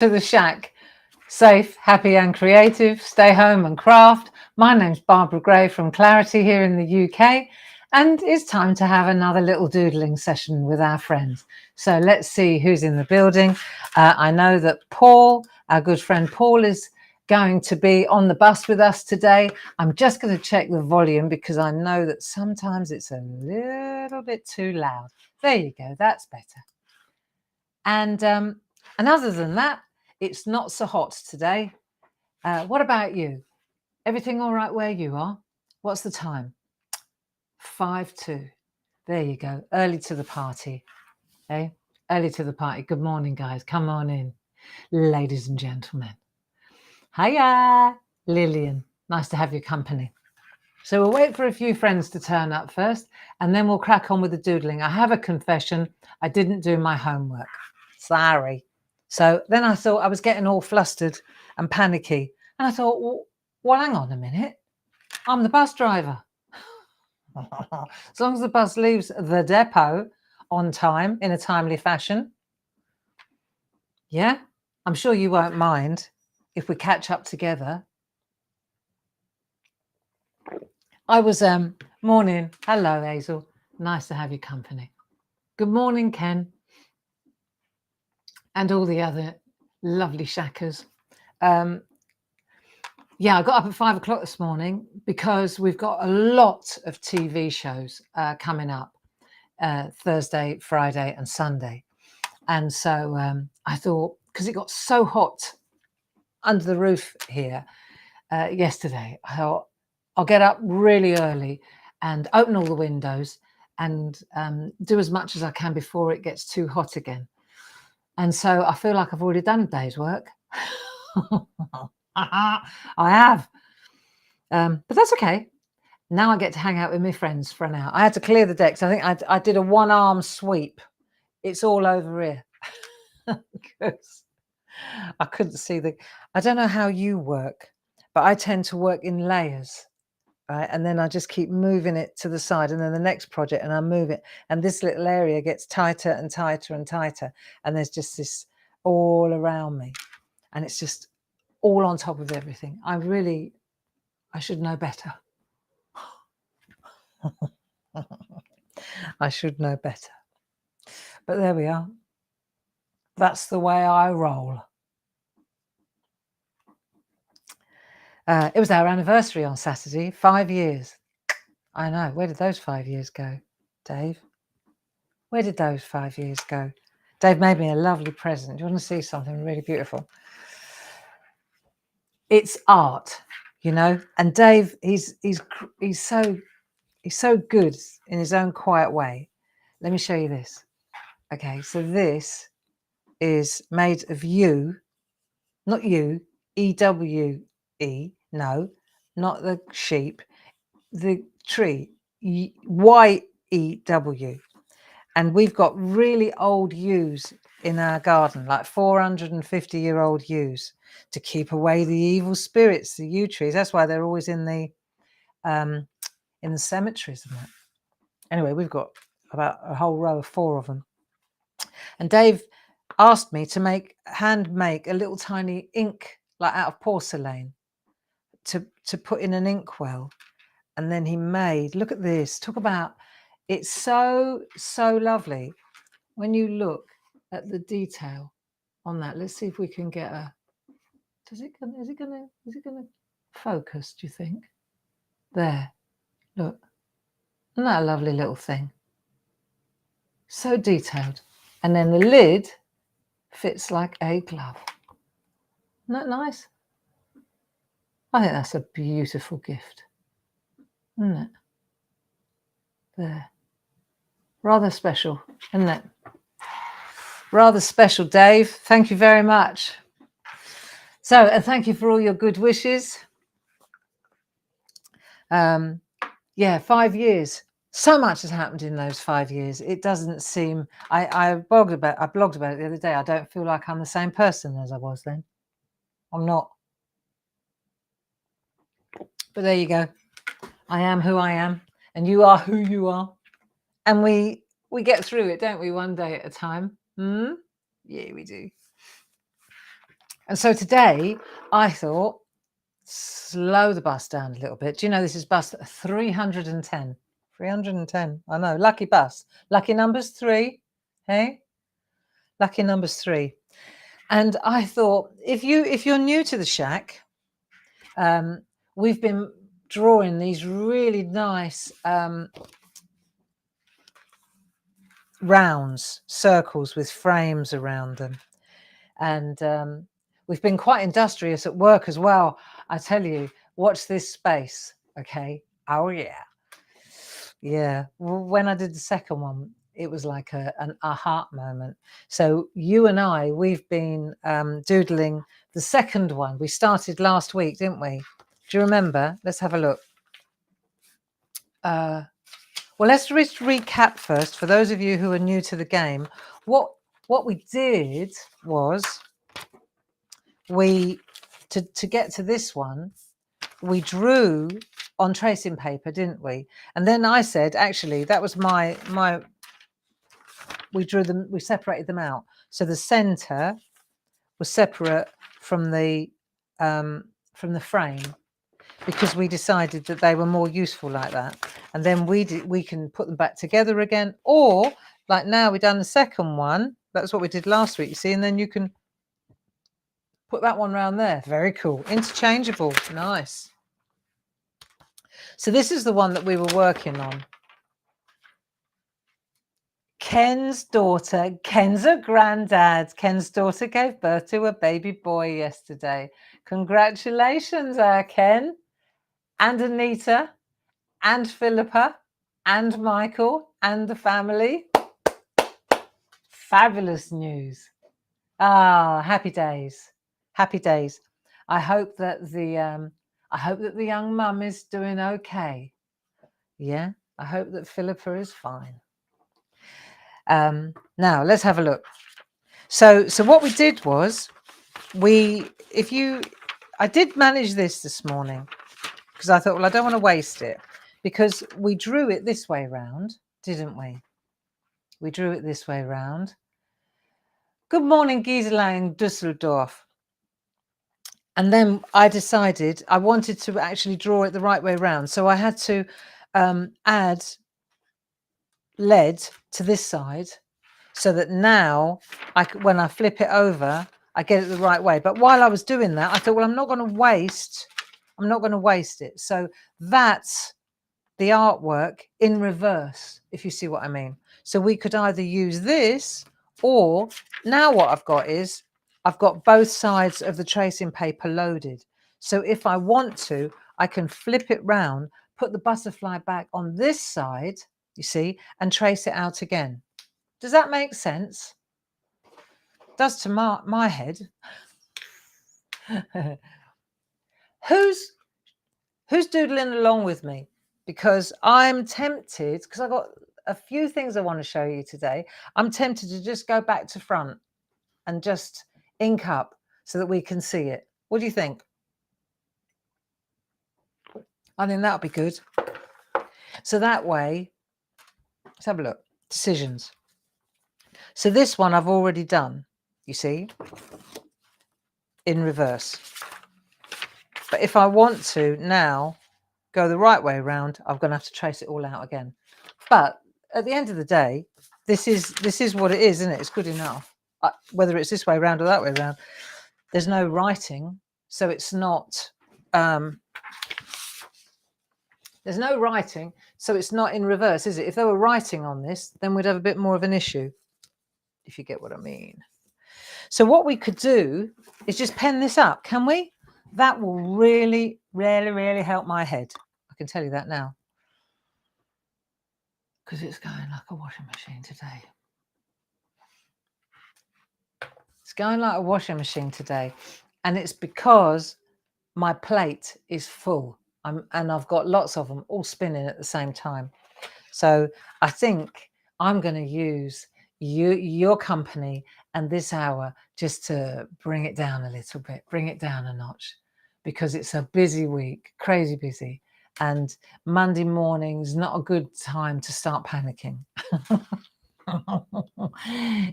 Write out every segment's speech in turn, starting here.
To the SHAC. Safe, happy and creative. Stay home and craft. My name's Barbara Gray from Clarity here in the UK. And it's time to have another little doodling session with our friends. So let's see who's in the building. I know that Paul, our good friend Paul, is going to be on the bus with us today. I'm just going to check the volume because I know that sometimes it's a little bit too loud. There you go, that's better. And other than that, it's not so hot today. What about you? Everything all right where you are? What's the time? 5:02. There you go. Early to the party. Eh? Early to the party. Good morning, guys. Come on in. Ladies and gentlemen. Hiya, Lillian. Nice to have your company. So we'll wait for a few friends to turn up first, and then we'll crack on with the doodling. I have a confession. I didn't do my homework. Sorry. So then I thought I was getting all flustered and panicky. And I thought, well, hang on a minute. I'm the bus driver. As long as the bus leaves the depot on time in a timely fashion. Yeah, I'm sure you won't mind if we catch up together. I was, morning. Hello, Hazel. Nice to have your company. Good morning, Ken. And all the other lovely shackers. Yeah, I got up at 5 o'clock this morning because we've got a lot of TV shows coming up Thursday, Friday and Sunday. And so I thought, because it got so hot under the roof here yesterday, I thought I'll get up really early and open all the windows and do as much as I can before it gets too hot again. And so I feel like I've already done a day's work. I have. But that's okay. Now I get to hang out with my friends for an hour. I had to clear the decks. I think I did a one-arm sweep. It's all over here. Because I couldn't see I don't know how you work, but I tend to work in layers. Right? And then I just keep moving it to the side and then the next project and I move it. And this little area gets tighter and tighter and tighter. And there's just this all around me. And it's just all on top of everything. I should know better. I should know better. But there we are. That's the way I roll. It was our anniversary on Saturday, 5 years. I know. Where did those 5 years go, Dave? Where did those 5 years go? Dave made me a lovely present. Do you want to see something really beautiful? It's art, you know. And Dave, he's so good in his own quiet way. Let me show you this. Okay, so this is made of yew, not you, EWE. No, not the sheep, the tree, YEW. And we've got really old yews in our garden, like 450-year-old yews, to keep away the evil spirits, the yew trees. That's why they're always in the cemeteries and that. Anyway, we've got about a whole row of 4 of them. And Dave asked me to hand make a little tiny ink, like out of porcelain, to put in an inkwell. And then he made, look at this, talk about, it's so lovely when you look at the detail on that. Let's see if we can get is it gonna focus, do you think? There, look, isn't that a lovely little thing? So detailed. And then the lid fits like a glove. Isn't that nice? I think that's a beautiful gift, isn't it? There. Rather special, isn't it? Rather special, Dave. Thank you very much. So, and thank you for all your good wishes. Yeah, 5 years. So much has happened in those 5 years. It doesn't seem. I blogged about it the other day. I don't feel like I'm the same person as I was then. I'm not. But there you go. I am who I am, and you are who you are, and we get through it, don't we? One day at a time. Yeah, we do. And so today I thought, slow the bus down a little bit. Do you know this is bus 310? 310. I know. Lucky bus. Lucky numbers 3. Hey? Lucky numbers 3. And I thought, if you're new to the SHAC, we've been drawing these really nice rounds, circles with frames around them. And we've been quite industrious at work as well. I tell you, watch this space. Okay. Oh, yeah. Yeah. When I did the second one, it was like a heart moment. So you and I, we've been doodling the second one. We started last week, didn't we? Do you remember? Let's have a look. Well, let's just recap first for those of you who are new to the game. What we did was to get to this one, we drew on tracing paper, didn't we? And then I said, actually, that was my we drew them, we separated them out. So the center was separate from the frame, because we decided that they were more useful like that. And then we can put them back together again, or like now we've done the second one. That's what we did last week, you see, and then you can put that one around there. Very cool. Interchangeable. Nice. So this is the one that we were working on. Ken's daughter. Ken's a granddad. Ken's daughter gave birth to a baby boy yesterday. Congratulations, Ken and Anita and Philippa and Michael and the family. Fabulous news. Ah, happy days. Happy days. I hope that the young mum is doing okay. Yeah, I hope that Philippa is fine. Now let's have a look. So what we did was I did manage this morning, because I thought, well, I don't want to waste it, because we drew it this way round, didn't we? We drew it this way round. Good morning, Gisela in Düsseldorf. And then I decided I wanted to actually draw it the right way round. So I had to add lead to this side, so that now when I flip it over, I get it the right way. But while I was doing that, I thought, well, I'm not going to waste it. So that's the artwork in reverse, if you see what I mean. So we could either use this, or now what I've got is I've got both sides of the tracing paper loaded. So if I want to, I can flip it round, put the butterfly back on this side, you see, and trace it out again. Does that make sense? It does to my head. Who's doodling along with me? Because I'm tempted, because I've got a few things I want to show you today. I'm tempted to just go back to front and just ink up so that we can see it. What do you think? I think that'll be good. So that way, let's have a look. Decisions. So this one I've already done, you see, in reverse. But if I want to now go the right way around, I'm going to have to trace it all out again. But at the end of the day, this is what it is, isn't it? It's good enough. Whether it's this way around or that way around, there's no writing, so it's not. There's no writing, so it's not in reverse, is it? If there were writing on this, then we'd have a bit more of an issue, if you get what I mean. So what we could do is just pen this up, can we? That will really, really, really help my head. I can tell you that now, because it's going like a washing machine today. It's going like a washing machine today, and it's because my plate is full. And I've got lots of them all spinning at the same time. So I think I'm going to use your company and this hour just to bring it down a little bit, bring it down a notch, because it's a busy week, crazy busy. And Monday morning's not a good time to start panicking.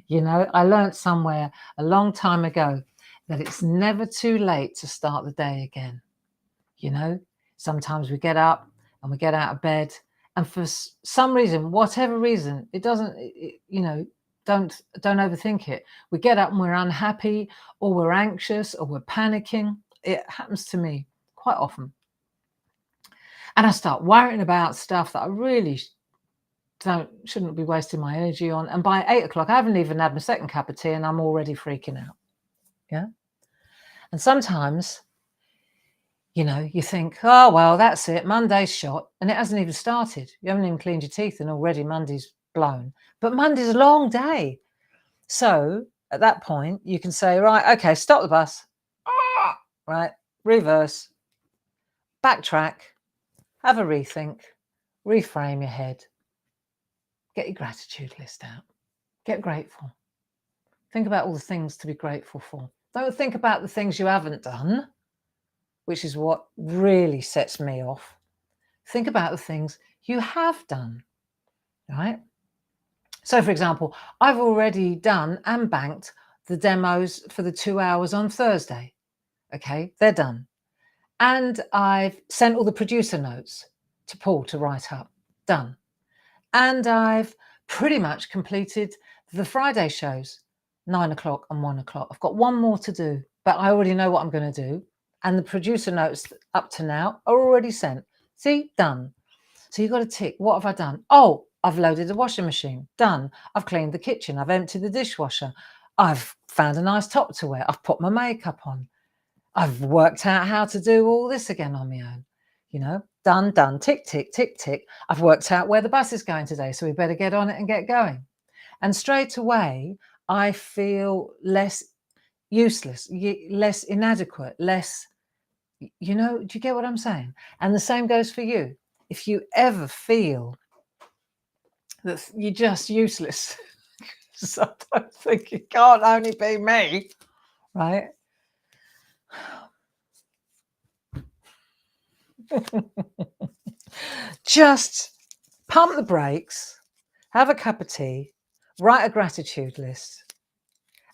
You know, I learned somewhere a long time ago, that it's never too late to start the day again. You know, sometimes we get up and we get out of bed, and for some reason, whatever reason, it doesn't, you know, don't overthink it. We get up and we're unhappy, or we're anxious, or we're panicking. It happens to me quite often. And I start worrying about stuff that I really shouldn't be wasting my energy on. And by 8 o'clock, I haven't even had my second cup of tea and I'm already freaking out. Yeah. And sometimes, you know, you think, oh, well, that's it. Monday's shot. And it hasn't even started. You haven't even cleaned your teeth and already Monday's blown. But Monday's a long day. So at that point, you can say, right, okay, stop the bus. Right, reverse, backtrack, have a rethink, reframe your head, get your gratitude list out, get grateful. Think about all the things to be grateful for. Don't think about the things you haven't done, which is what really sets me off. Think about the things you have done, right? So, for example, I've already done and banked the demos for the 2 hours on Thursday. Okay, they're done. And I've sent all the producer notes to Paul to write up. Done. And I've pretty much completed the Friday shows, 9 o'clock and 1 o'clock. I've got one more to do, but I already know what I'm going to do. And the producer notes up to now are already sent. See, done. So you've got to tick, what have I done? Oh, I've loaded the washing machine. Done. I've cleaned the kitchen. I've emptied the dishwasher. I've found a nice top to wear. I've put my makeup on. I've worked out how to do all this again on my own. You know, done, done, tick, tick, tick, tick. I've worked out where the bus is going today, so we better get on it and get going. And straight away, I feel less useless, less inadequate, less, you know, do you get what I'm saying? And the same goes for you. If you ever feel that you're just useless, sometimes think it can't only be me, right? Just pump the brakes, have a cup of tea, write a gratitude list,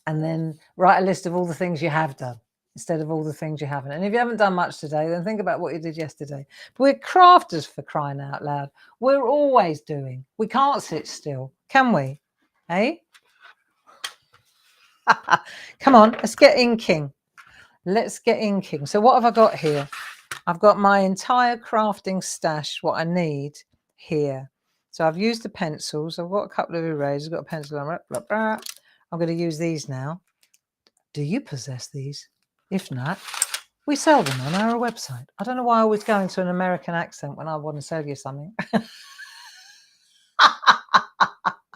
and then write a list of all the things you have done instead of all the things you haven't. And if you haven't done much today, then think about what you did yesterday. But we're crafters, for crying out loud. We're always doing. We can't sit still, can we? Hey? Come on, let's get inking. Let's get inking. So what have I got here? I've got my entire crafting stash, what I need here. So I've used the pencils. I've got a couple of erasers. I've got a pencil on. I'm going to use these now. Do you possess these? If not, we sell them on our website. I don't know why I always go into an American accent when I want to sell you something.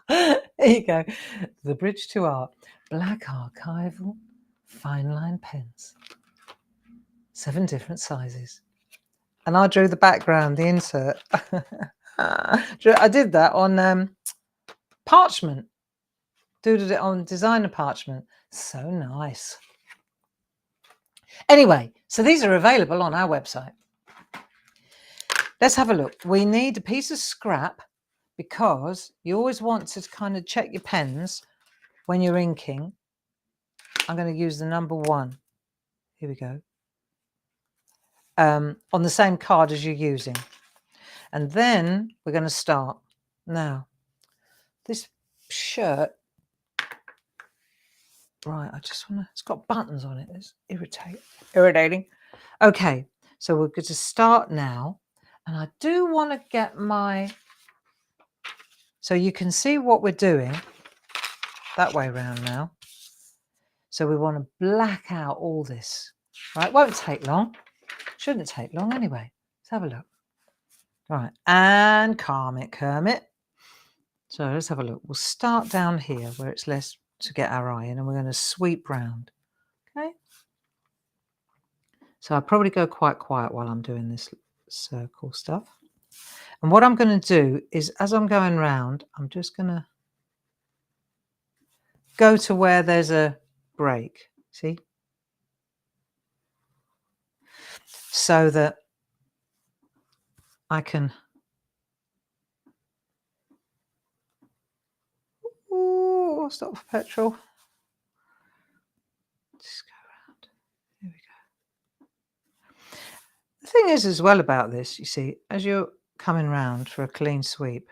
There you go. The Bridge to Art. Black archival fine line pens. 7 different sizes. And I drew the background, the insert. I did that on parchment. Doodled it on designer parchment. So nice. Anyway, so these are available on our website. Let's have a look. We need a piece of scrap because you always want to kind of check your pens when you're inking. I'm going to use the number 1. Here we go. On the same card as you're using. And then we're going to start. Now, this shirt, right, I just want to, it's got buttons on it. It's irritating. Okay, so we're going to start now. And I do want to get my, so you can see what we're doing that way around now. So we want to black out all this, right? Won't take long. Shouldn't take long anyway. Let's have a look. Right, and calm it, Kermit. So let's have a look. We'll start down here where it's less to get our eye in, and we're going to sweep round. Okay. So I'll probably go quite quiet while I'm doing this circle stuff. And what I'm going to do is, as I'm going round, I'm just going to go to where there's a break. See? So that I can. Ooh, stop for petrol. Just go around. The thing is as well about this, you see, as you're coming round for a clean sweep,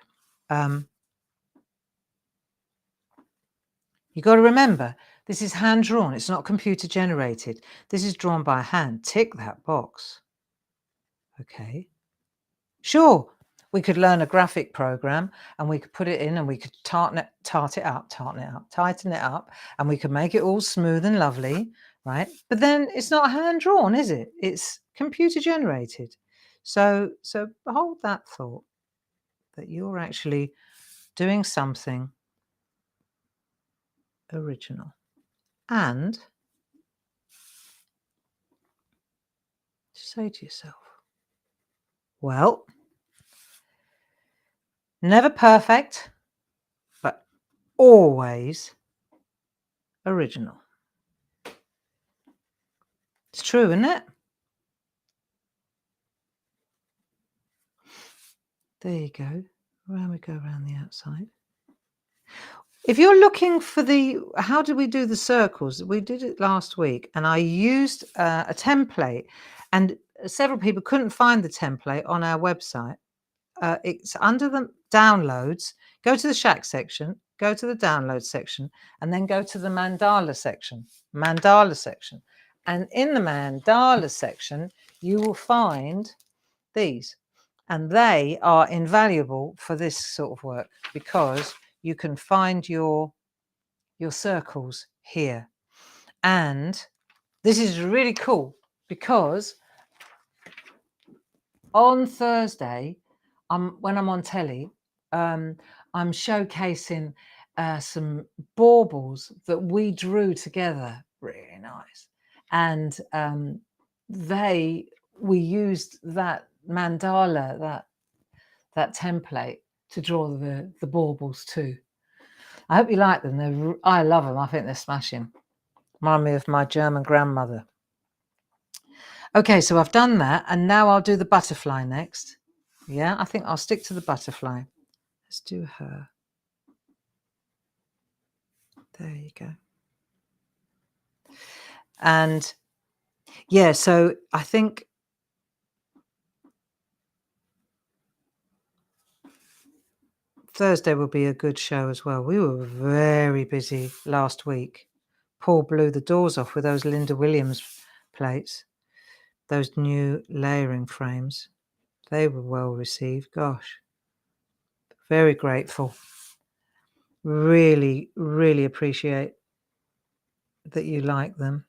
you've got to remember, this is hand-drawn. It's not computer-generated. This is drawn by hand. Tick that box. Okay. Sure, we could learn a graphic program and we could put it in and we could tighten it up, and we could make it all smooth and lovely, right? But then it's not hand-drawn, is it? It's computer-generated. So hold that thought, that you're actually doing something original. And say to yourself, well, never perfect, but always original. It's true, isn't it? There you go. Around we go around the outside. If you're looking for how did we do the circles? We did it last week, and I used a template, and several people couldn't find the template on our website. It's under the downloads. Go to the SHAC section, go to the download section, and then go to the mandala section. And in the mandala section, you will find these. And they are invaluable for this sort of work because you can find your circles here. And this is really cool because on Thursday, when I'm on telly, I'm showcasing some baubles that we drew together. Really nice. And we used that mandala, that template to draw the baubles too. I hope you like them. I love them. I think they're smashing. Remind me of my German grandmother. Okay, so I've done that, and now I'll do the butterfly next. Yeah, I think I'll stick to the butterfly. Let's do her. There you go. And yeah, so I think Thursday will be a good show as well. We were very busy last week. Paul blew the doors off with those Linda Williams plates, those new layering frames. They were well received. Gosh, very grateful. Really, really appreciate that you like them.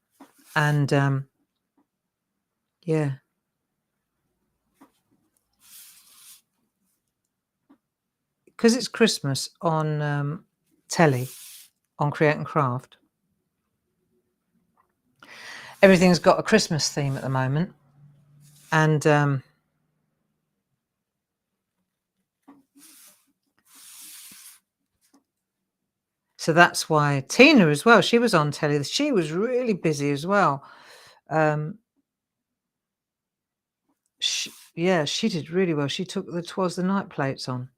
And yeah. Because it's Christmas on telly, on Create and Craft, everything's got a Christmas theme at the moment. And so that's why Tina as well, she was on telly. She was really busy as well. She did really well. She took the 'Twas the Night plates on.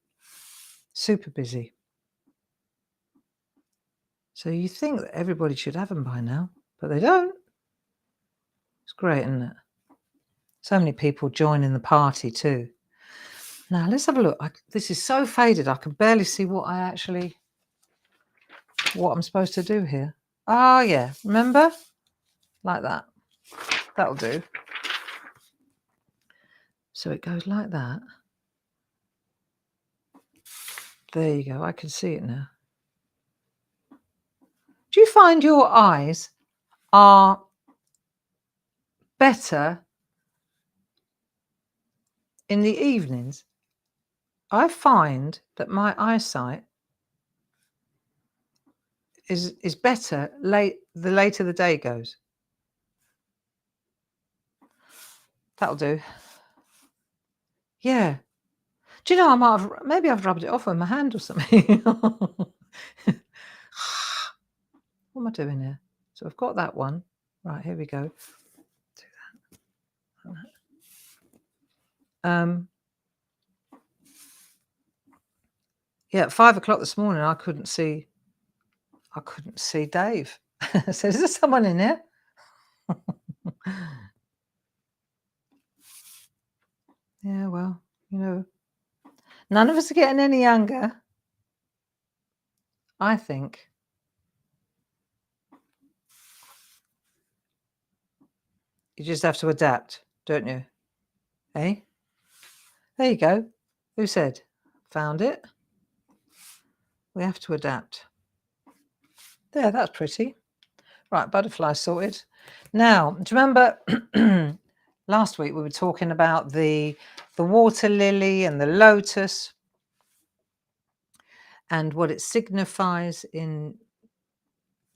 Super busy. So you think that everybody should have them by now, but they don't. It's great, isn't it? So many people joining the party too. Now let's have a look. This is so faded, I can barely see what I'm supposed to do here. Oh yeah, remember? Like that. That'll do. So it goes like that. There you go, I can see it now. Do you find your eyes are better in the evenings? I find that my eyesight is better the later the day goes. That'll do. Yeah. Do you know, maybe I've rubbed it off with my hand or something. What am I doing here? So I've got that one. Right, here we go. Do that. Yeah, at 5 o'clock this morning, I couldn't see Dave. So is there someone in here? None of us are getting any younger. I think you just have to adapt, don't you? Eh? There you go. Who said? Found it. We have to adapt. There, that's pretty. Right, butterfly sorted. Now, do you remember last week we were talking about the water lily and the lotus and what it signifies in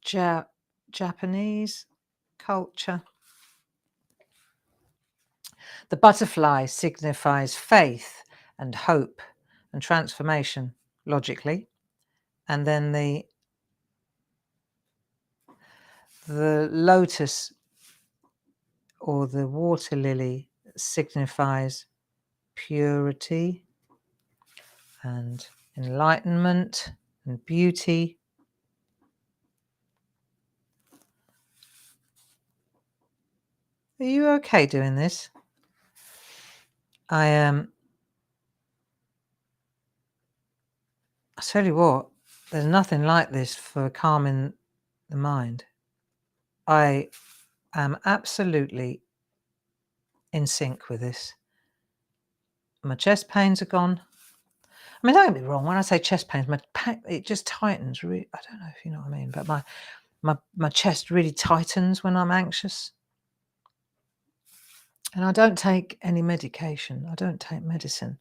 Japanese culture? The butterfly signifies faith and hope and transformation, logically. And then the lotus or the water lily signifies purity and enlightenment and beauty. Are you okay doing this? I tell you what, there's nothing like this for calming the mind. I am absolutely in sync with this. My chest pains are gone. I mean, don't get me wrong, when I say chest pains, it just tightens. Really, I don't know if you know what I mean, but my chest really tightens when I'm anxious. And I don't take any medication. I don't take medicine.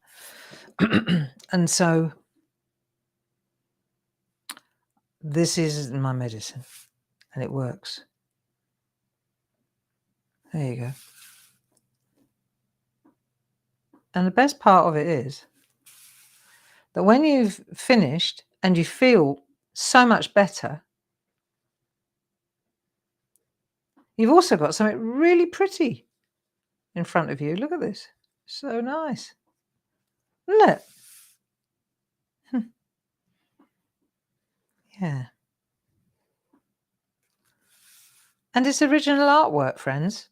And so this is my medicine and it works. There you go. And the best part of it is that when you've finished and you feel so much better, you've also got something really pretty in front of you. Look at this. So nice. Isn't it? Yeah. And it's original artwork, friends.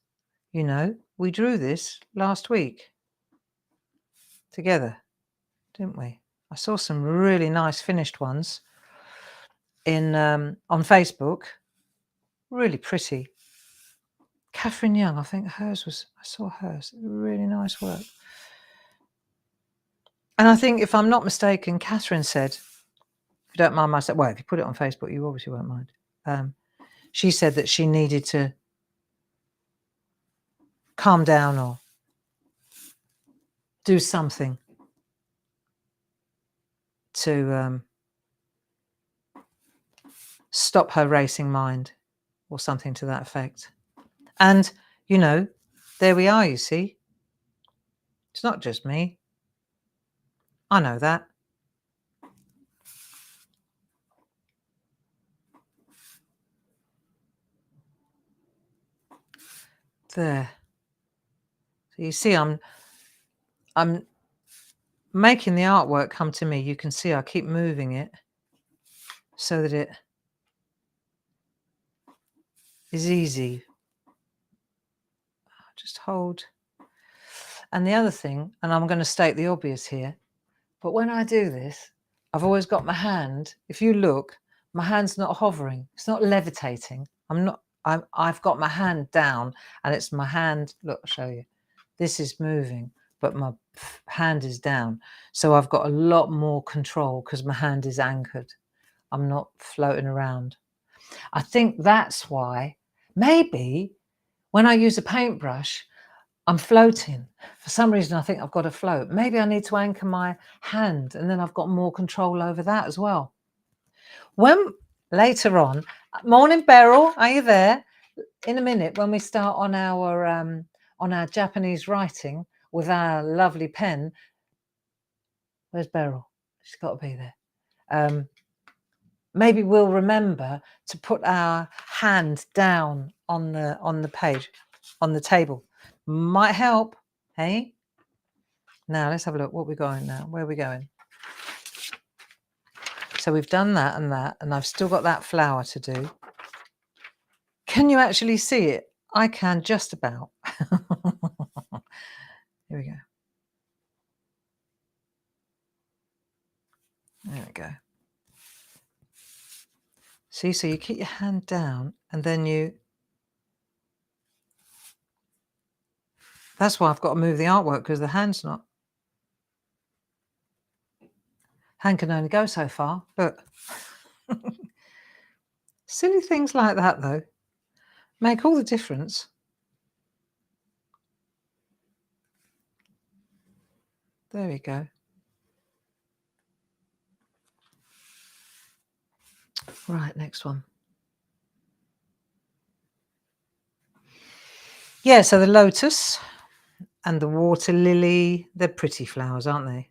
You know, we drew this last week together, didn't we? I saw some really nice finished ones in on Facebook. Really pretty. Catherine Young, I think hers was, I saw hers. Really nice work. And I think, if I'm not mistaken, Catherine said, if you don't mind my saying, well, if you put it on Facebook, you obviously won't mind. She said that she needed to calm down or do something to stop her racing mind or something to that effect. And, you know, there we are, you see. It's not just me. I know that. There. So you see, I'm making the artwork come to me. You can see I keep moving it so that it is easy. Just hold. And the other thing, and I'm going to state the obvious here, but when I do this, I've always got my hand. If you look, my hand's not hovering. It's not levitating. I've got my hand down, and it's my hand. Look, I'll show you. This is moving, but my hand is down. So I've got a lot more control because my hand is anchored. I'm not floating around. I think that's why maybe when I use a paintbrush, I'm floating. For some reason, I think I've got to float. Maybe I need to anchor my hand, and then I've got more control over that as well. When later on, morning Beryl, are you there? In a minute, when we start on our Japanese writing with our lovely pen, where's Beryl? She's got to be there. Maybe we'll remember to put our hand down on the page, on the table. Might help, hey? Now let's have a look. What we're going now? Where are we going? So we've done that, and I've still got that flower to do. Can you actually see it? I can just about. Here we go. See, so you keep your hand down and then you... That's why I've got to move the artwork, because the hand's not... Hand can only go so far. Look. Silly things like that, though, make all the difference. There we go. Right, next one. Yeah, so the lotus and the water lily, they're pretty flowers, aren't they?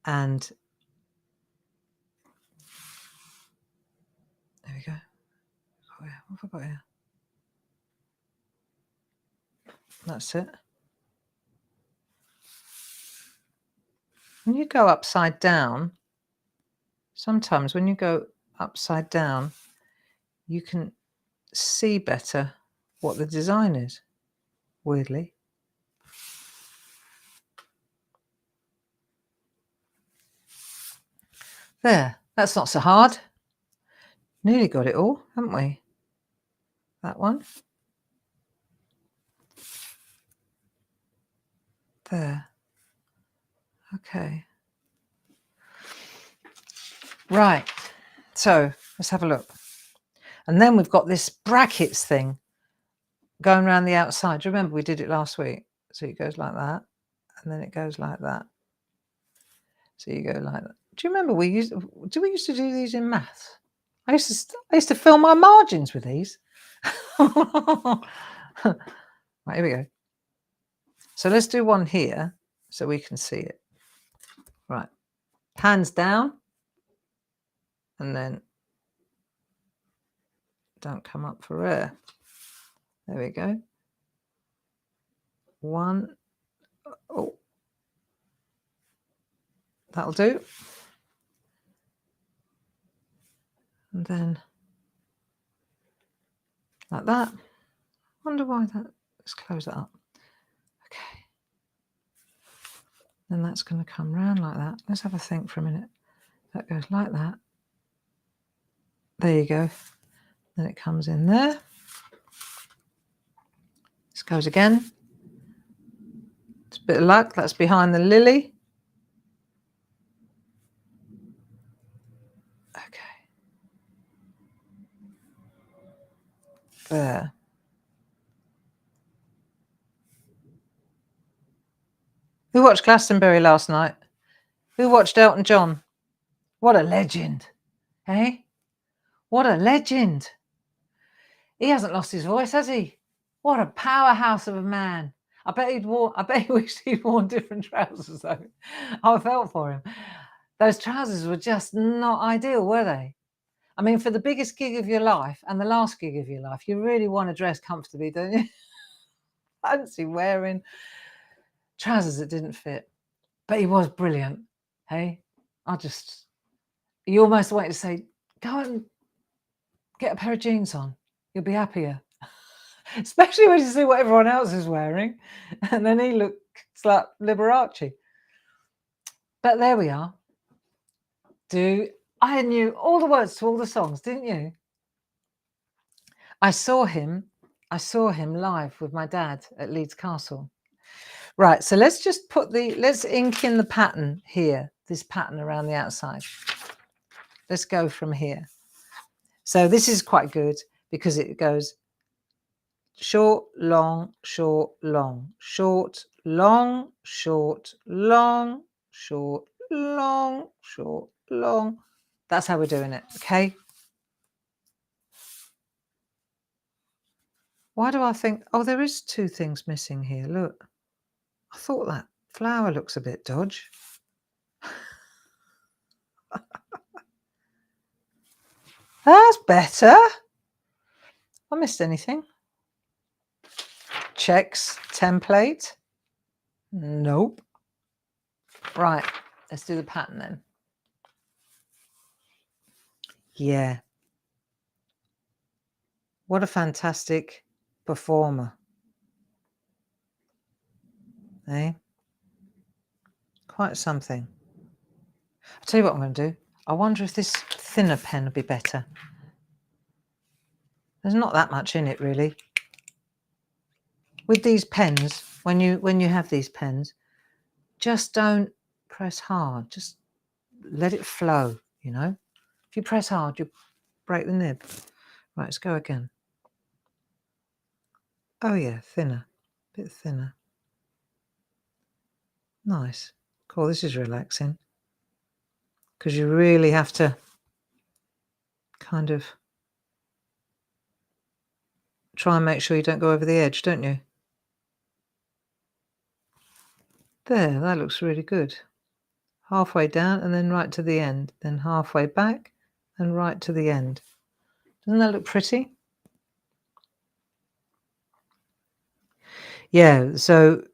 And there we go. What have I got here? That's it. When you go upside down, sometimes when you go upside down, you can see better what the design is, weirdly. There, that's not so hard. Nearly got it all, haven't we? That one. There. Okay. Right. So let's have a look. And then we've got this brackets thing going around the outside. Do you remember we did it last week? So it goes like that, and then it goes like that. So you go like that. Do you remember we used to do these in maths? I used to fill my margins with these. Right, here we go. So let's do one here so we can see it. Right. Hands down, and then don't come up for air. There we go. One. Oh, that'll do. And then like that. Wonder why that. Let's close that up. Okay. Then that's going to come round like that. Let's have a think for a minute. That goes like that. There you go. Then it comes in there. This goes again. It's a bit of luck. That's behind the lily. Okay. There. Who watched Glastonbury last night? Who watched Elton John? What a legend. Hey? What a legend. He hasn't lost his voice, has he? What a powerhouse of a man. I bet he wished he'd worn different trousers, though. I felt for him. Those trousers were just not ideal, were they? I mean, for the biggest gig of your life and the last gig of your life, you really want to dress comfortably, don't you? Fancy wearing trousers that didn't fit. But he was brilliant. Hey, you almost wanted to say, go and get a pair of jeans on. You'll be happier. Especially when you see what everyone else is wearing. And then he looks like Liberace. But there we are. I knew all the words to all the songs, didn't you? I saw him live with my dad at Leeds Castle. Right, so let's just let's ink in the pattern here, this pattern around the outside. Let's go from here. So this is quite good because it goes short, long, short, long, short, long, short, long, short, long, short, long. That's how we're doing it, okay? Why do I think, oh, there is two things missing here, look. I thought that flower looks a bit dodge. That's better. I missed anything? Checks template? Nope. Right, let's do the pattern then. Yeah. What a fantastic performer. Eh? Quite something. I'll tell you what I'm going to do. I wonder if this thinner pen would be better. There's not that much in it, really. With these pens, when you have these pens, just don't press hard. Just let it flow, you know. If you press hard, you break the nib. Right, let's go again. Oh yeah, thinner. A bit thinner. Nice. Cool, this is relaxing. Because you really have to kind of try and make sure you don't go over the edge, don't you? There, that looks really good. Halfway down and then right to the end. Then halfway back and right to the end. Doesn't that look pretty? Yeah, so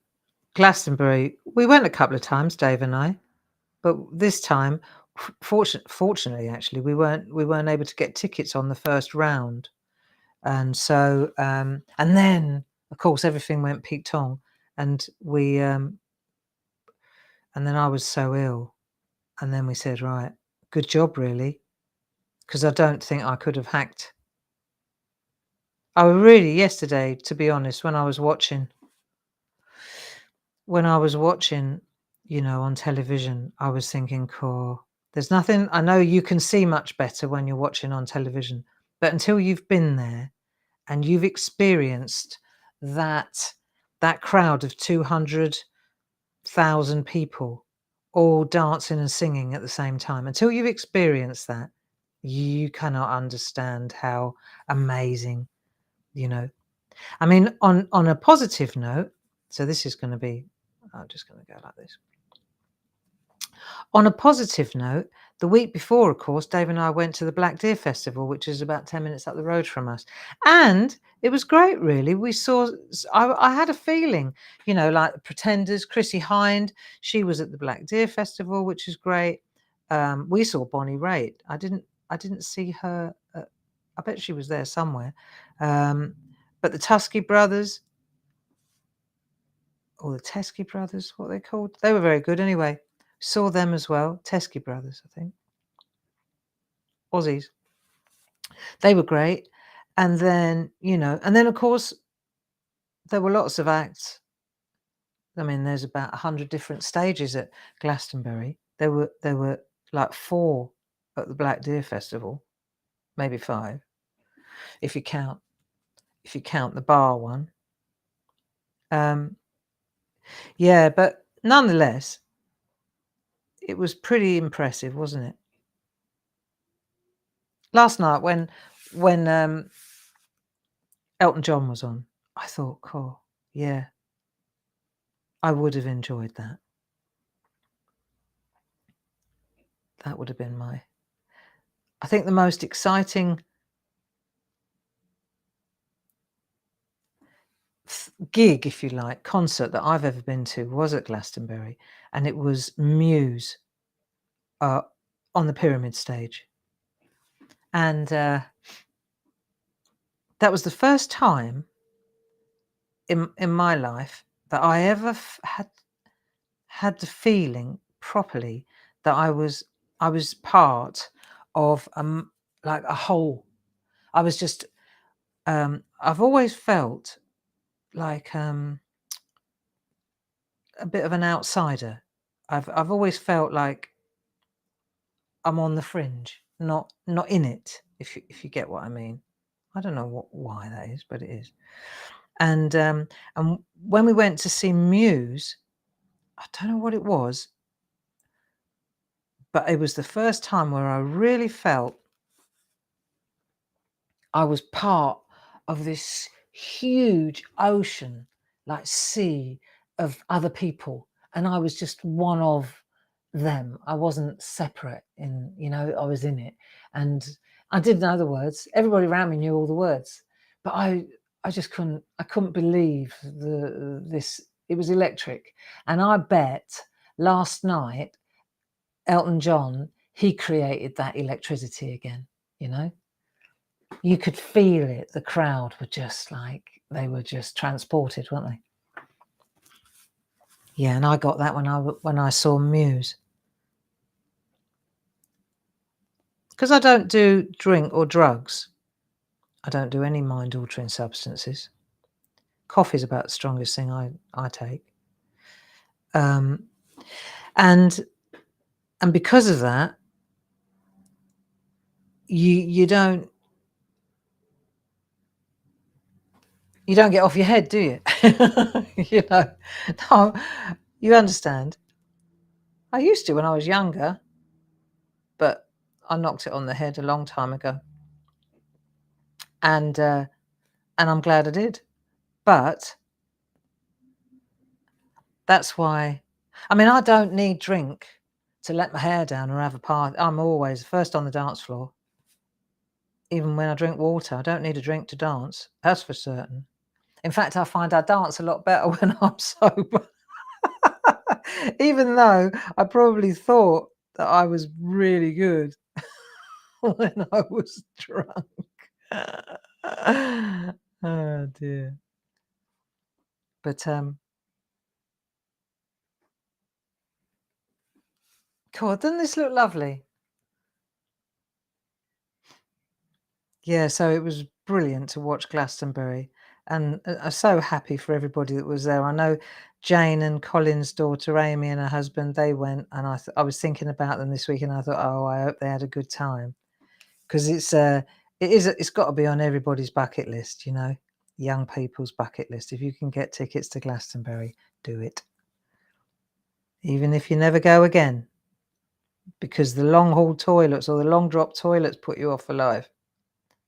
Glastonbury, we went a couple of times, Dave and I, but this time, fortunately, actually, we weren't able to get tickets on the first round, and so and then, of course, everything went peak tong, and we and then I was so ill, and then we said, right, good job, really, because I don't think I could have hacked. I really, yesterday, to be honest, when I was watching, you know, on television, I was thinking, cool, there's nothing, I know you can see much better when you're watching on television, but until you've been there and you've experienced that crowd of 200,000 people all dancing and singing at the same time, until you've experienced that, you cannot understand how amazing, you know. I mean, on a positive note, so this is going to be, I'm just going to go like this. On a positive note, the week before, of course, Dave and I went to the Black Deer Festival, which is about 10 minutes up the road from us. And it was great, really. We saw, I had a feeling, you know, like the Pretenders, Chrissy Hind, she was at the Black Deer Festival, which is great. We saw Bonnie Raitt. I didn't see her. I bet she was there somewhere. But the Tusky Brothers, or the Teskey Brothers, what they're called, they were very good anyway. Saw them as well. Teskey Brothers, I think. Aussies. They were great. And then, you know, and then of course there were lots of acts. I mean, there's about 100 different stages at Glastonbury. There were like 4 at the Black Deer Festival, maybe 5, if you count the bar one. Yeah, but nonetheless, it was pretty impressive, wasn't it? Last night when Elton John was on, I thought, cool, yeah, I would have enjoyed that. That would have been I think the most exciting gig, if you like, concert that I've ever been to was at Glastonbury, and it was Muse on the Pyramid stage. And that was the first time in my life that I ever had the feeling properly that I was part of like a whole. I was just I've always felt like a bit of an outsider. I've always felt like I'm on the fringe, not in it, if you get what I mean. I don't know why that is, but it is. And when we went to see Muse, I don't know what it was, but it was the first time where I really felt I was part of this huge ocean, like sea of other people, and I was just one of them. I wasn't separate in, you know, I was in it, and I did know the words. Everybody around me knew all the words, but I just couldn't believe this. It was electric, and I bet last night Elton John, he created that electricity again, you know. You could feel it. The crowd were just like, they were just transported, weren't they? Yeah, and I got that when I saw Muse. because I don't do drink or drugs. I don't do any mind-altering substances. Coffee is about the strongest thing I take. And because of that, you don't get off your head, do you? You know, no, you understand. I used to when I was younger, but I knocked it on the head a long time ago, and I'm glad I did. But that's why. I mean, I don't need drink to let my hair down or have a party. I'm always first on the dance floor. Even when I drink water, I don't need a drink to dance. That's for certain. In fact, I find I dance a lot better when I'm sober. Even though I probably thought that I was really good when I was drunk. Oh dear. But God, doesn't this look lovely? Yeah, so it was brilliant to watch Glastonbury, and I'm so happy for everybody that was there. I know Jane and Colin's daughter Amy and her husband, they went, and I was thinking about them this week, and I thought, oh, I hope they had a good time, because it's got to be on everybody's bucket list, you know, young people's bucket list. If you can get tickets to Glastonbury, do it, even if you never go again, because the long haul toilets or the long drop toilets put you off for life.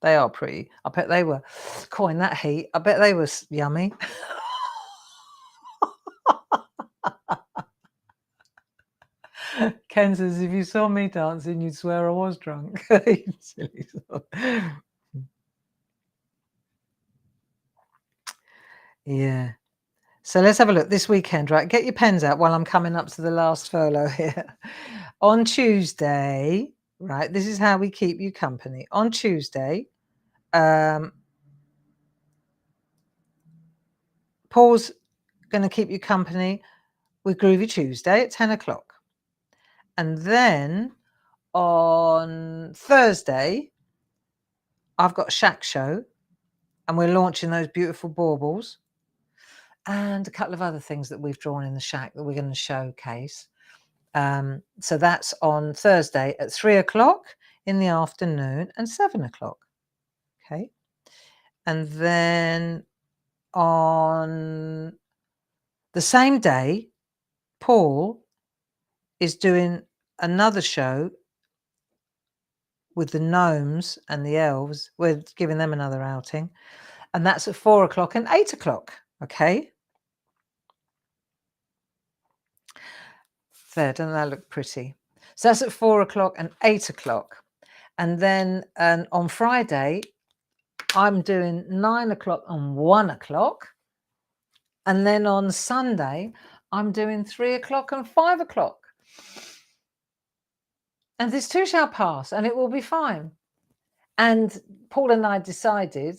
They are pretty. I bet they were. In that heat, I bet they were yummy. Ken says, if you saw me dancing, you'd swear I was drunk. Silly sod. Yeah. So let's have a look this weekend, right? Get your pens out while I'm coming up to the last furlough here. On Tuesday, right? This is how we keep you company. On Tuesday, Paul's going to keep you company with Groovy Tuesday at 10 o'clock. And then on Thursday, I've got a SHAC show, and we're launching those beautiful baubles and a couple of other things that we've drawn in the SHAC that we're going to showcase. So that's on Thursday at 3 o'clock in the afternoon and 7 o'clock. Okay. And then on the same day, Paul is doing another show with the gnomes and the elves. We're giving them another outing, and that's at 4 o'clock and 8 o'clock. Okay. There, doesn't that look pretty? So that's at 4 o'clock and 8 o'clock. And then on Friday, I'm doing 9 o'clock and 1 o'clock. And then on Sunday, I'm doing 3 o'clock and 5 o'clock. And this too shall pass, and it will be fine. And Paul and I decided,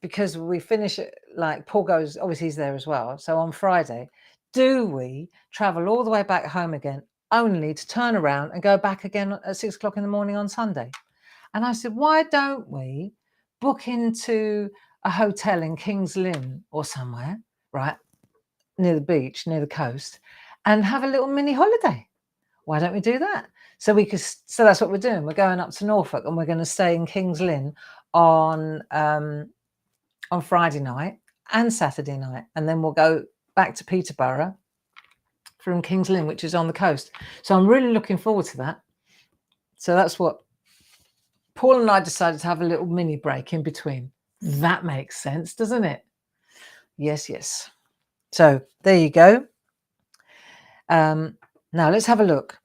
because we finish it, like Paul goes, obviously he's there as well. So on Friday, do we travel all the way back home again, only to turn around and go back again at 6 o'clock in the morning on Sunday? And I said, why don't we book into a hotel in King's Lynn or somewhere, right, near the beach, near the coast, and have a little mini holiday? Why don't we do that? So that's what we're doing. We're going up to Norfolk, and we're going to stay in King's Lynn on Friday night and Saturday night, and then we'll go back to Peterborough from King's Lynn, which is on the coast. So I'm really looking forward to that. So that's what Paul and I decided to have, a little mini break in between. That makes sense, doesn't it? Yes, yes. So there you go. Now let's have a look.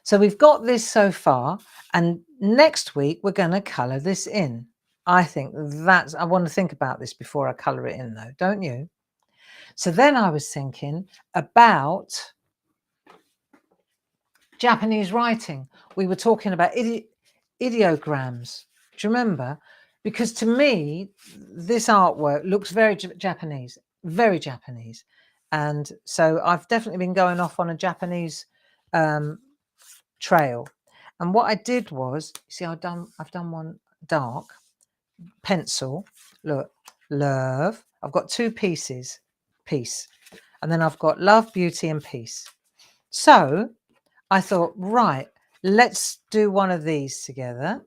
So we've got this so far, and next week we're going to colour this in. I want to think about this before I colour it in, though, don't you? So then I was thinking about Japanese writing. We were talking about ideograms. Do you remember? Because to me, this artwork looks very Japanese, very Japanese. And so I've definitely been going off on a Japanese trail. And what I did was, you see, I've done one dark pencil. Look, love. I've got 2 pieces, peace, and then I've got love, beauty, and peace. So I thought, right, let's do one of these together.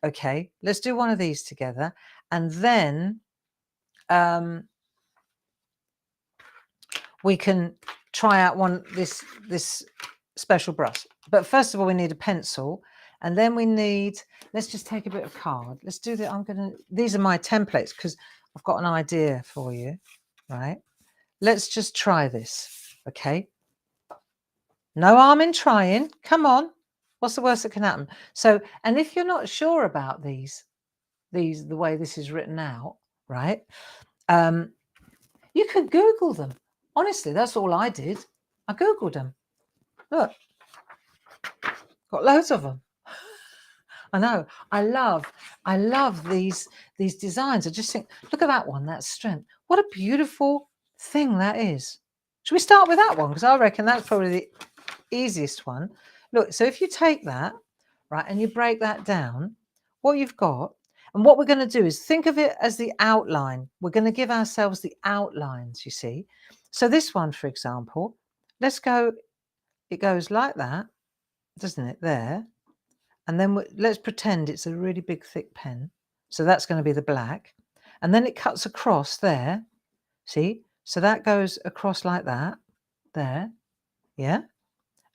Okay, let's do one of these together, and then we can try out this special brush. But first of all, we need a pencil, and then we need, let's just take a bit of card. Let's do that. These are my templates because I've got an idea for you, right? Let's just try this, okay? No harm in trying. Come on. What's the worst that can happen? So, and if you're not sure about the way this is written out, right? You can Google them. Honestly, that's all I did. I Googled them. Look, got loads of them. I know. I love these designs. I just think, look at that one. That's strength. What a beautiful thing that is. Should we start with that one? Because I reckon that's probably the easiest one. Look, so if you take that, right, and you break that down, what you've got, and what we're going to do is think of it as the outline. We're going to give ourselves the outlines, you see. So this one, for example, let's go, it goes like that, doesn't it, there? And then let's pretend it's a really big, thick pen. So that's going to be the black. And then it cuts across there, see? So that goes across like that, there, yeah?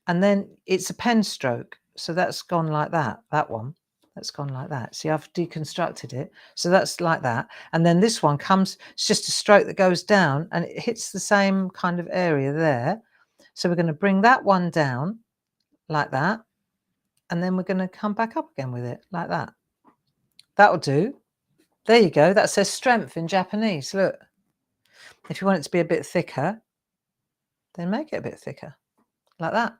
And then it's a pen stroke. So that's gone like that, that one. That's gone like that. See, I've deconstructed it. So that's like that. And then this one comes, it's just a stroke that goes down and it hits the same kind of area there. So we're going to bring that one down like that. And then we're going to come back up again with it like that. That'll do. There you go. That says strength in Japanese. Look. If you want it to be a bit thicker, then make it a bit thicker like that.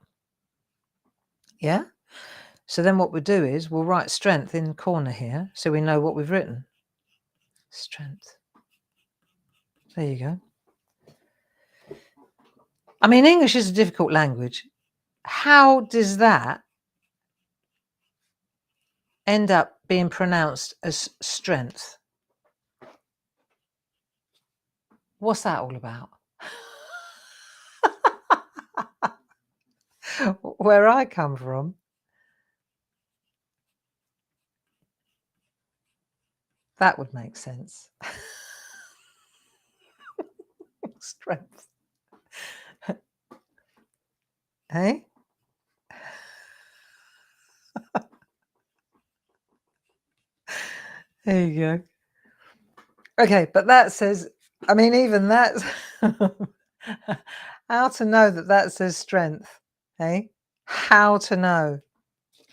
Yeah. So then what we'll do is we'll write strength in the corner here so we know what we've written. Strength. There you go. I mean, English is a difficult language. How does that end up being pronounced as strength? What's that all about? Where I come from, that would make sense. Strength. Hey? There you go. Okay, but that says, I mean, even that's how to know that says strength, hey? How to know.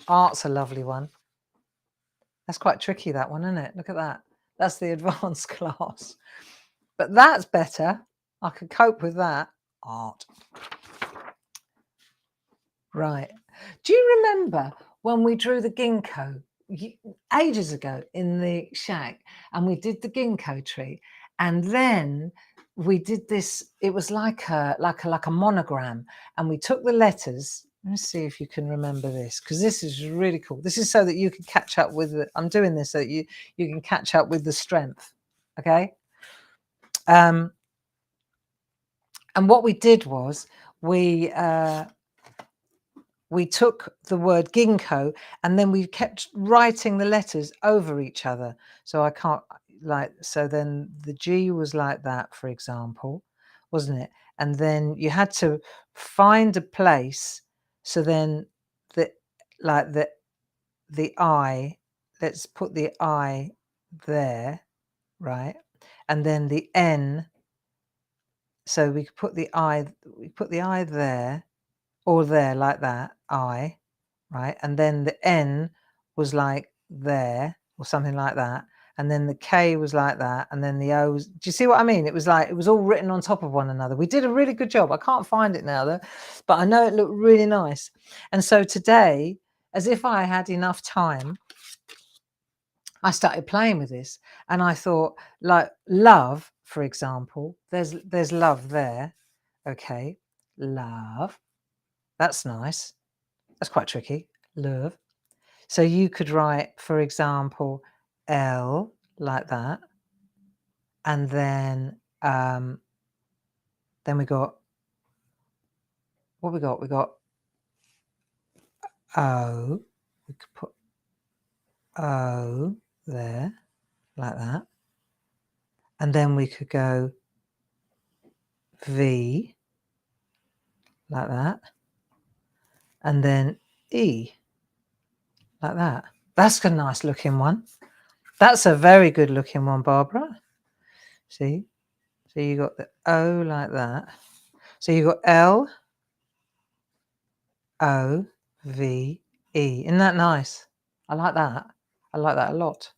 Art's a lovely one. That's quite tricky, that one, isn't it? Look at that. That's the advanced class. But that's better. I could cope with that. Art. Right. Do you remember when we drew the ginkgo ages ago in the SHAC and we did the ginkgo tree, and then we did this, it was like a monogram, and we took the letters. Let's see if you can remember this, because this is really cool. This is so that you can catch up with I'm doing this so that you can catch up with the strength. Okay. And what we did was we took the word ginkgo and then we kept writing the letters over each other. So I can't, so then the G was like that, for example, wasn't it? And then you had to find a place. So then the I, let's put the I there, right? And then the N, so we could put the I there, or there like that, I, right? And then the N was like there or something like that. And then the K was like that. And then the O was, do you see what I mean? It was like, it was all written on top of one another. We did a really good job. I can't find it now though, but I know it looked really nice. And so today, as if I had enough time, I started playing with this and I thought, like love, for example, there's love there. Okay. Love. That's nice. That's quite tricky. Love. So you could write, for example, L like that, and then we got what we got. We got O. We could put O there like that, and then we could go V like that, and then E like that. That's a nice looking one. That's a very good looking one, Barbara. See? So you got the O like that. So you got L, O, V, E. Isn't that nice? I like that. I like that a lot.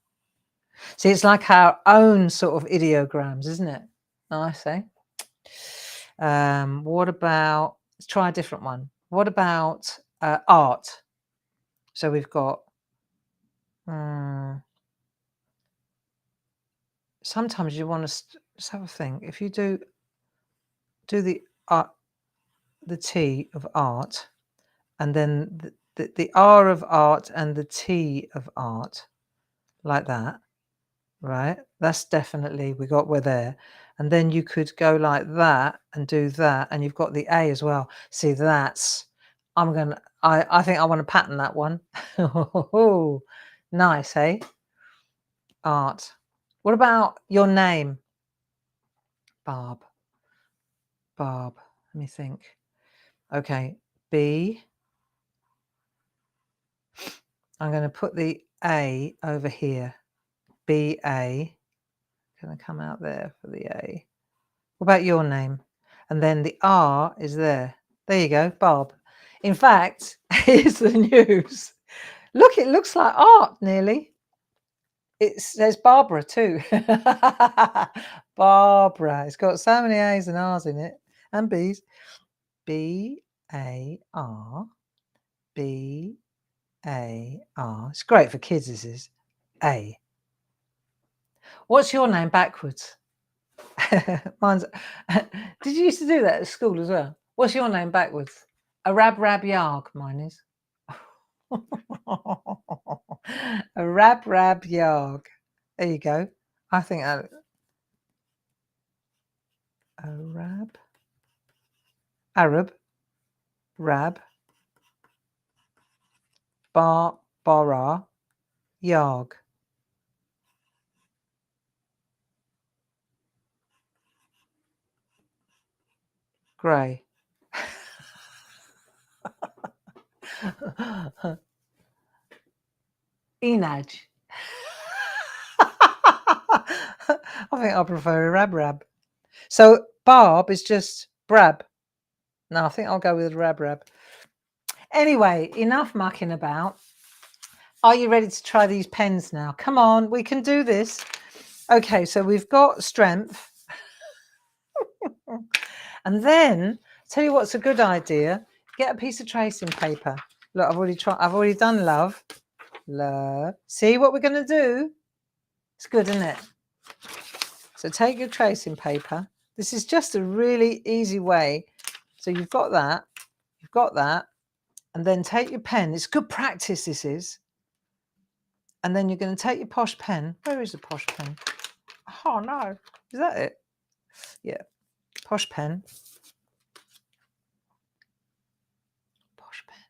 See, it's like our own sort of ideograms, isn't it? Nice, eh? What about, let's try a different one. What about art? So we've got, sometimes you want to, let's have a think. If you do the T of art, and then the R of art and the T of art, like that, right? That's definitely, we're there. And then you could go like that and do that, and you've got the A as well. See, that's, I think I want to pattern that one. Oh, nice, eh? Art. What about your name? Barb. Let me think. Okay, B. I'm going to put the A over here. B-A. Going to come out there for the A. What about your name? And then the R is there. There you go, Barb. In fact, here's the news. Look, it looks like art nearly. There's Barbara too. Barbara. It's got so many A's and R's in it, and B's. B-A-R. B-A-R. It's great for kids, this is. A. What's your name backwards? Mine's. Did you used to do that at school as well? What's your name backwards? A rab yarg, mine is. A rab yarg. There you go. I think that. Arab, rab, bara, yarg. Grey. Enaj. I think I prefer a rab. So Barb is just brab. No, I think I'll go with rab. Anyway, enough mucking about. Are you ready to try these pens now? Come on, we can do this. Okay, so we've got strength. And then, tell you what's a good idea. Get a piece of tracing paper. Look, I've already done love. See what we're going to do? It's good, isn't it? So take your tracing paper. This is just a really easy way. So you've got that, and then take your pen. It's good practice, this is. And then you're going to take your posh pen. Where is the posh pen? Oh no, is that it? Yeah, posh pen. Posh pen.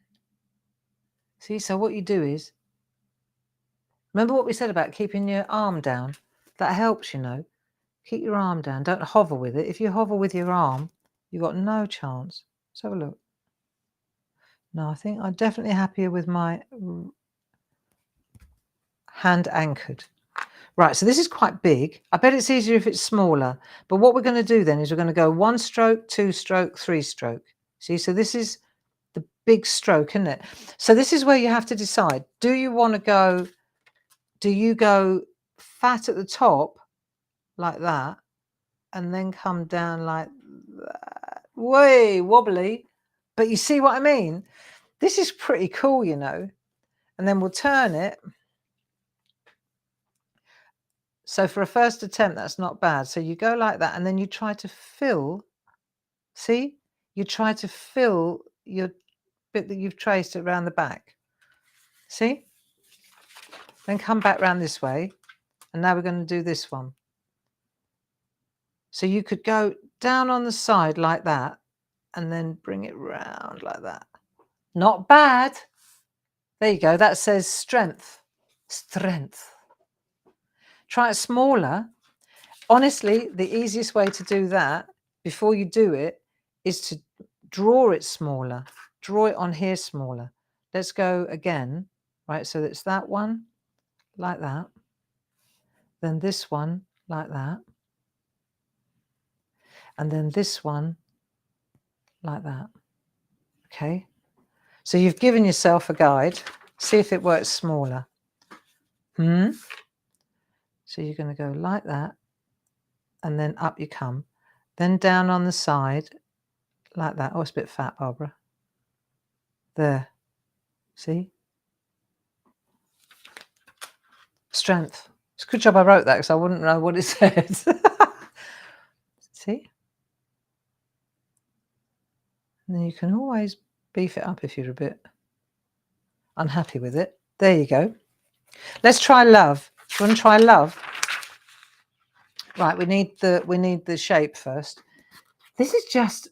See, so what you do is, remember what we said about keeping your arm down? That helps, you know. Keep your arm down. Don't hover with it. If you hover with your arm, you've got no chance. Let's have a look. No, I think I'm definitely happier with my hand anchored. Right, so this is quite big. I bet it's easier if it's smaller. But what we're going to do then is we're going to go 1 stroke, 2 stroke, 3 stroke. See, so this is the big stroke, isn't it? So this is where you have to decide. Do you go fat at the top like that and then come down like that? Way wobbly. But you see what I mean? This is pretty cool, you know. And then we'll turn it. So for a first attempt, that's not bad. So you go like that and then you try to fill, see? You try to fill your bit that you've traced around the back. See? then come back round this way, and now we're going to do this one. So you could go down on the side like that and then bring it round like that. Not bad. There you go. That says strength. Strength. Try it smaller. Honestly, the easiest way to do that before you do it is to draw it smaller. Draw it on here smaller. Let's go again. Right, so it's that one like that. Then this one like that. And then this one like that. Okay. So you've given yourself a guide. See if it works smaller. So you're going to go like that. And then up you come. Then down on the side like that. Oh, it's a bit fat, Barbara. There. See? Strength. It's a good job I wrote that because I wouldn't know what it says. See? And then you can always beef it up if you're a bit unhappy with it. There you go. Let's try love. Do you want to try love? Right, we need the shape first. This is just,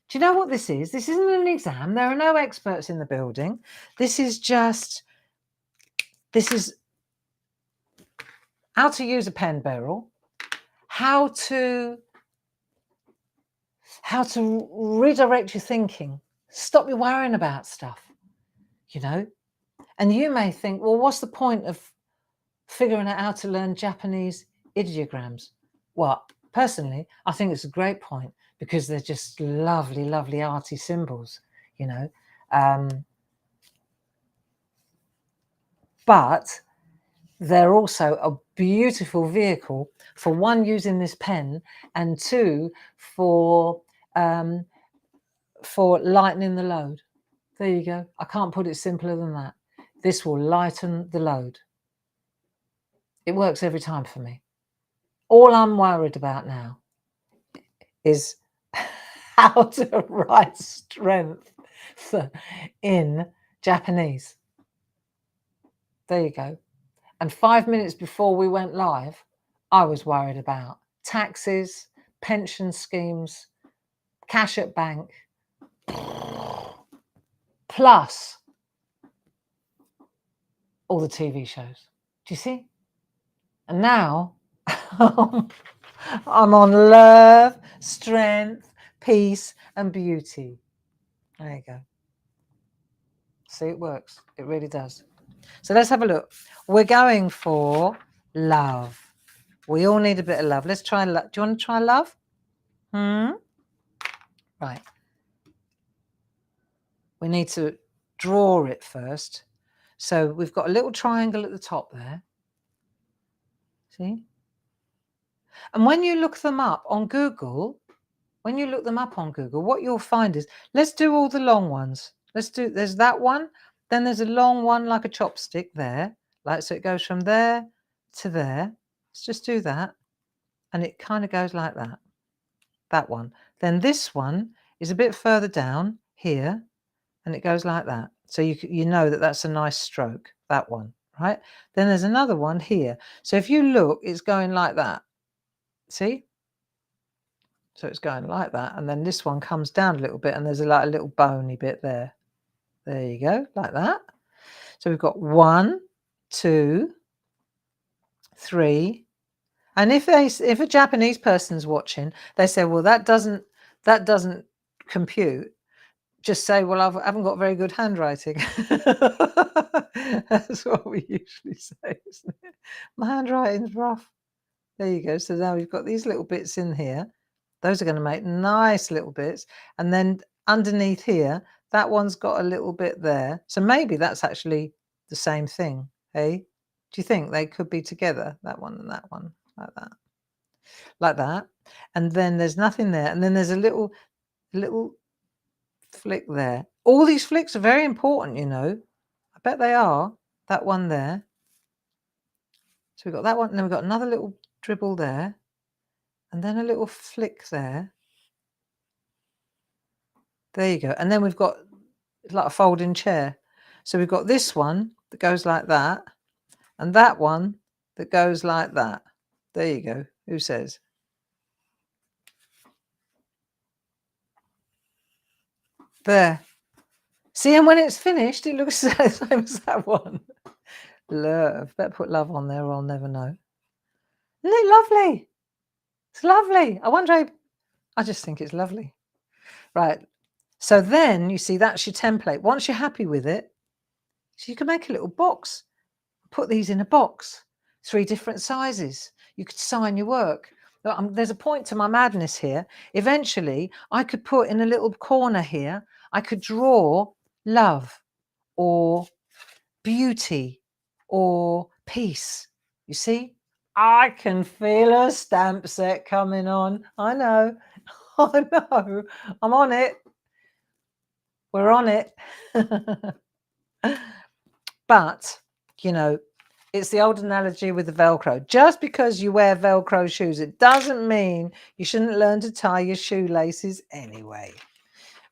do you know what this is? This isn't an exam. There are no experts in the building. This is how to use a pen barrel, how to redirect your thinking, stop you worrying about stuff, you know. And you may think, well, what's the point of figuring out how to learn Japanese ideograms? Well, personally, I think it's a great point because they're just lovely, lovely arty symbols, you know. But they're also a beautiful vehicle for one, using this pen, and two, for lightening the load. There you go. I can't put it simpler than that. This will lighten the load. It works every time for me. All I'm worried about now is how to write strength in Japanese. There you go. And 5 minutes before we went live, I was worried about taxes, pension schemes, cash at bank, plus all the TV shows. Do you see? And now I'm on love, strength, peace, and beauty. There you go. See, it works. It really does. So let's have a look. We're going for love. We all need a bit of love. Let's try love. Do you want to try love? Right. We need to draw it first. So we've got a little triangle at the top there. See? And when you look them up on Google, what you'll find is, let's do all the long ones. There's that one, then there's a long one like a chopstick there. Like, so it goes from there to there. Let's just do that. And it kind of goes like that. That one. Then this one is a bit further down here, and it goes like that. So you know that that's a nice stroke, that one, right? Then there's another one here. So if you look, it's going like that. See? So it's going like that. And then this one comes down a little bit, and there's like a little bony bit there. There you go, like that. So we've got 1, 2, 3. And if a Japanese person's watching, they say, well, that doesn't compute. Just say, well, I haven't got very good handwriting. That's what we usually say, isn't it? My handwriting's rough. There you go. So now we've got these little bits in here. Those are going to make nice little bits. And then underneath here, that one's got a little bit there. So maybe that's actually the same thing, hey? Do you think they could be together, that one and that one, like that? Like that. And then there's nothing there. And then there's a little flick there. All these flicks are very important, you know. I bet they are. That one there. So we've got that one, and then we've got another little dribble there, and then a little flick there. There you go. And then we've got like a folding chair. So we've got this one that goes like that, and that one that goes like that. There you go. Who says? There. See, and when it's finished, it looks the same as that one. Love. Better put love on there or I'll never know. Isn't it lovely? It's lovely. I just think it's lovely. Right. So then you see that's your template. Once you're happy with it, so you can make a little box. Put these in a box, 3 different sizes. You could sign your work. There's a point to my madness here. Eventually, I could put in a little corner here, I could draw love or beauty or peace. You see? I can feel a stamp set coming on. I know. I know. I'm on it. We're on it. But, you know, it's the old analogy with the Velcro. Just because you wear Velcro shoes, it doesn't mean you shouldn't learn to tie your shoelaces anyway.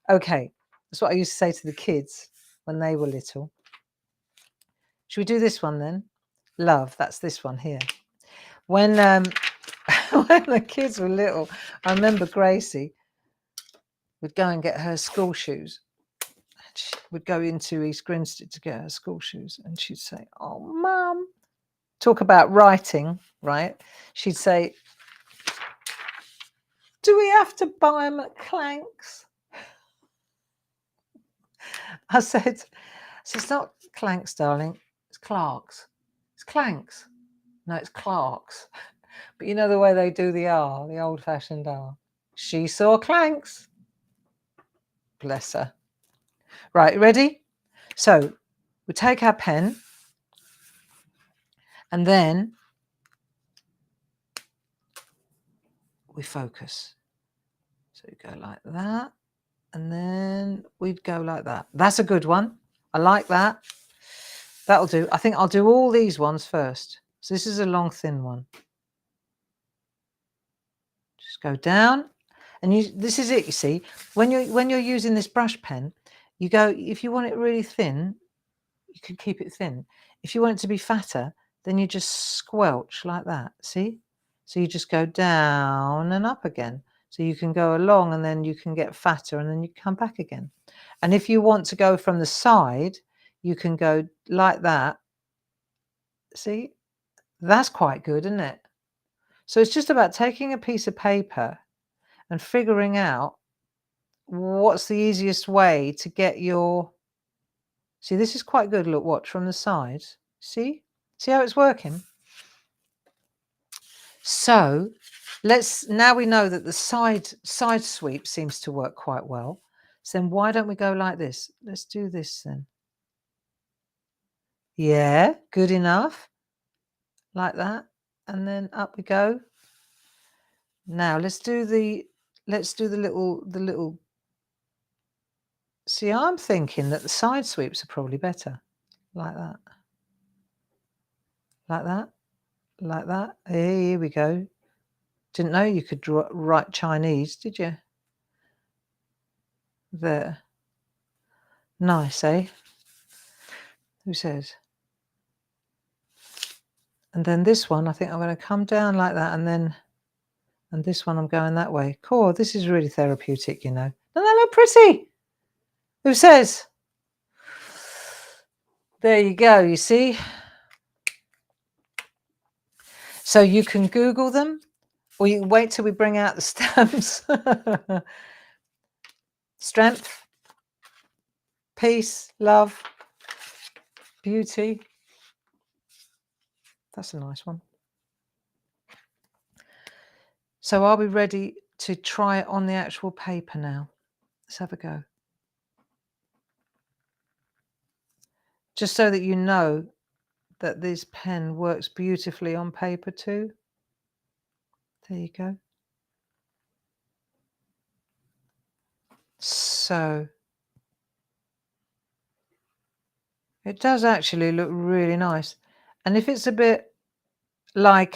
Okay, that's what I used to say to the kids when they were little. Should we do this one then? Love, that's this one here. When, when the kids were little, I remember Gracie would go and get her school shoes. She would go into East Grinstead to get her school shoes, and she'd say, "Oh, Mum," talk about writing, right? She'd say, "Do we have to buy them at Clanks?" I said, "It's not Clanks, darling. It's Clark's. It's Clanks. No, it's Clark's." But you know the way they do the R, the old-fashioned R. She saw Clanks. Bless her. Right, ready? So we take our pen and then we focus. So you go like that, and then we'd go like that. That's a good one. I like that. That'll do. I think I'll do all these ones first. So this is a long, thin one. Just go down, and this is it. You see, when you're using this brush pen, you go. If you want it really thin, you can keep it thin. If you want it to be fatter, then you just squelch like that. See? So you just go down and up again. So you can go along and then you can get fatter and then you come back again. And if you want to go from the side, you can go like that. See? That's quite good, isn't it? So it's just about taking a piece of paper and figuring out what's the easiest way to get your... See, this is quite good. Look, watch from the side. See how it's working? So now we know that the side sweep seems to work quite well. So then why don't we go like this? Let's do this then. Yeah, good enough. Like that. And then up we go. Now let's do the little. See, I'm thinking that the side sweeps are probably better. Like that. Like that. Like that. Here we go. Didn't know you could write Chinese, did you? There. Nice, eh? Who says? And then this one, I think I'm going to come down like that, and this one I'm going that way. Cool, this is really therapeutic, you know. Doesn't that look pretty? Who says? There you go, you see? So you can Google them, or you can wait till we bring out the stamps. Strength, peace, love, beauty. That's a nice one. So are we ready to try it on the actual paper now? Let's have a go. Just so that you know that this pen works beautifully on paper too. There you go. So it does actually look really nice. And if it's a bit like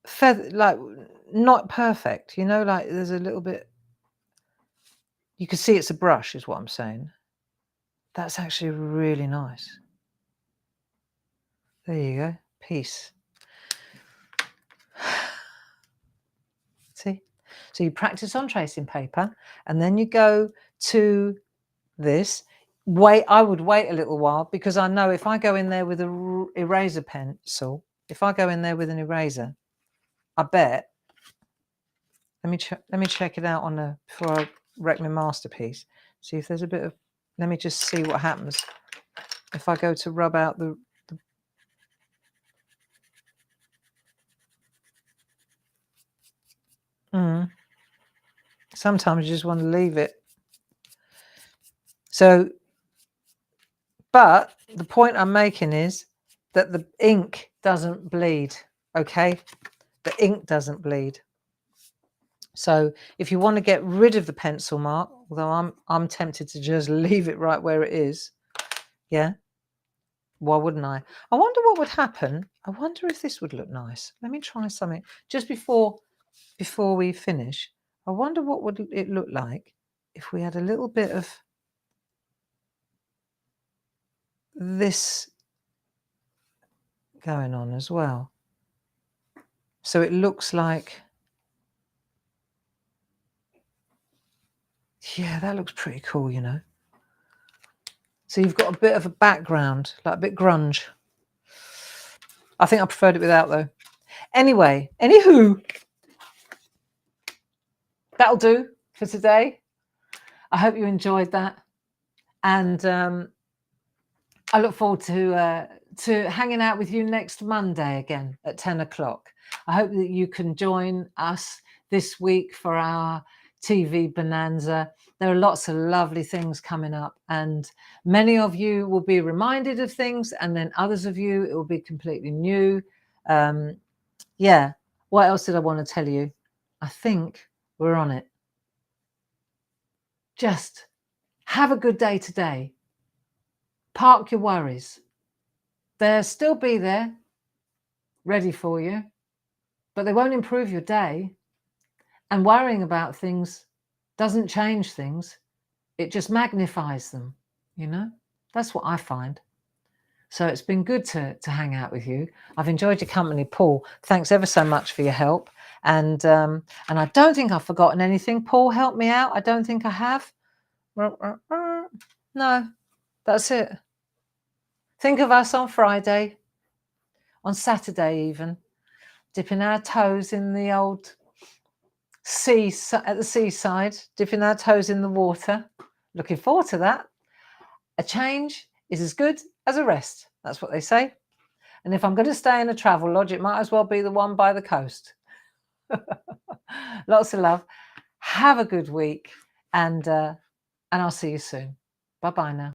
feather, like not perfect, you know, like there's a little bit, you can see it's a brush is what I'm saying. That's actually really nice. There you go. Peace. See? So you practice on tracing paper and then you go to this. I would wait a little while, because I know if I go in there with a eraser pencil, if I go in there with an eraser, I bet, let me check it out before I wreck my masterpiece. See if there's a bit of, let me just see what happens if I go to rub out the sometimes you just want to leave it. So, but the point I'm making is that the ink doesn't bleed, okay? The ink doesn't bleed. So if you want to get rid of the pencil mark, although I'm tempted to just leave it right where it is, yeah, why wouldn't I? I wonder what would happen. I wonder if this would look nice. Let me try something just before we finish. I wonder what would it look like if we had a little bit of this going on as well. So it looks like, yeah, that looks pretty cool, you know. So you've got a bit of a background, like a bit grunge. I think I preferred it without, though. Anyway, anywho, that'll do for today. I hope you enjoyed that. And I look forward to hanging out with you next Monday again at 10 o'clock. I hope that you can join us this week for our TV bonanza. There are lots of lovely things coming up, and many of you will be reminded of things, and then others of you, it will be completely new. Yeah, what else did I want to tell you? I think we're on it. Just have a good day today. Park your worries. They'll still be there, ready for you, but they won't improve your day. And worrying about things doesn't change things. It just magnifies them, you know? That's what I find. So it's been good to hang out with you. I've enjoyed your company, Paul. Thanks ever so much for your help. And I don't think I've forgotten anything. Paul, help me out. I don't think I have. No, that's it. Think of us on Friday, on Saturday even, dipping our toes in the old sea at the seaside, dipping our toes in the water. Looking forward to that. A change is as good as a rest. That's what they say. And if I'm going to stay in a travel lodge, it might as well be the one by the coast. Lots of love. Have a good week, and I'll see you soon. Bye-bye now.